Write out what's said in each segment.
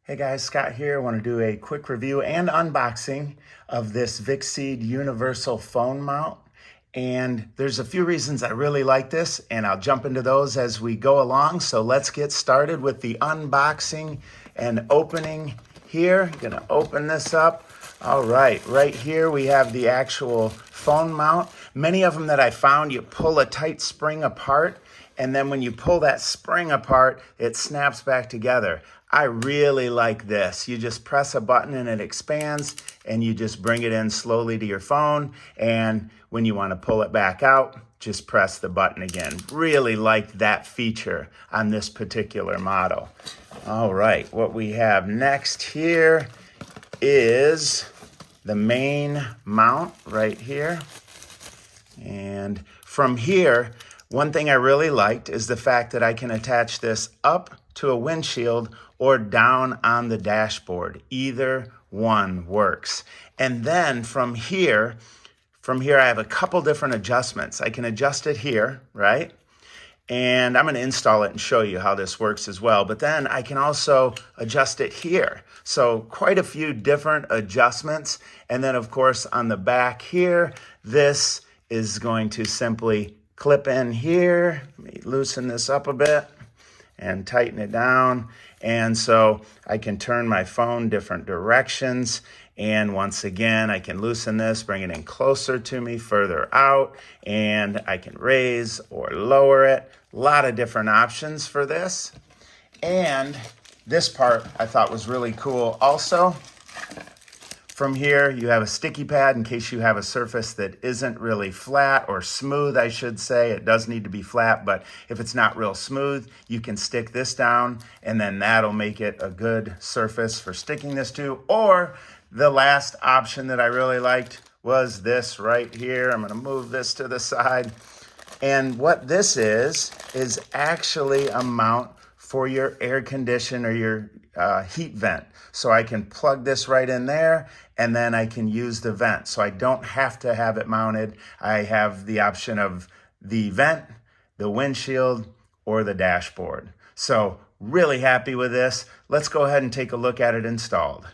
Hey guys, Scott here. I want to do a quick review and unboxing of this VICSEED Universal Phone Mount. And there's a few reasons I really like this, and I'll jump into those as we go along. So let's get started with the unboxing and opening here. I'm gonna open this up. All right here we have the actual phone mount. Many of them that I found, you pull a tight spring apart, and then when you pull that spring apart, it snaps back together. I really like this. You just press a button and it expands, and you just bring it in slowly to your phone. And when you want to pull it back out, just press the button again. Really like that feature on this particular model. All right, what we have next here is the main mount right here. And from here, one thing I really liked is the fact that I can attach this up to a windshield or down on the dashboard. Either one works. And then from here I have a couple different adjustments. I can adjust it here, right? And I'm going to install it and show you how this works as well. But then I can also adjust it here. So quite a few different adjustments. And then of course on the back here, this is going to simply clip in here. Let me loosen this up a bit and tighten it down. And so I can turn my phone different directions. And once again, I can loosen this, bring it in closer to me, further out, and I can raise or lower it. A lot of different options for this. And this part I thought was really cool also. From here, you have a sticky pad in case you have a surface that isn't really flat or smooth, I should say. It does need to be flat, but if it's not real smooth, you can stick this down, and then that'll make it a good surface for sticking this to. Or the last option that I really liked was this right here. I'm gonna move this to the side. And what this is actually a mount for your air condition or your heat vent. So I can plug this right in there, and then I can use the vent. So I don't have to have it mounted. I have the option of the vent, the windshield, or the dashboard. So really happy with this. Let's go ahead and take a look at it installed.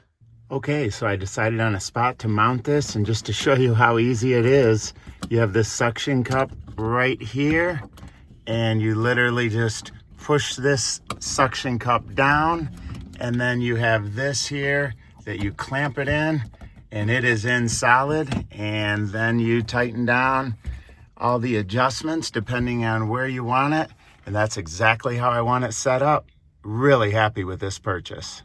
Okay, so I decided on a spot to mount this, and just to show you how easy it is, you have this suction cup right here, and you literally just push this suction cup down, and then you have this here that you clamp it in, and it is in solid, and then you tighten down all the adjustments depending on where you want it, and that's exactly how I want it set up. Really happy with this purchase.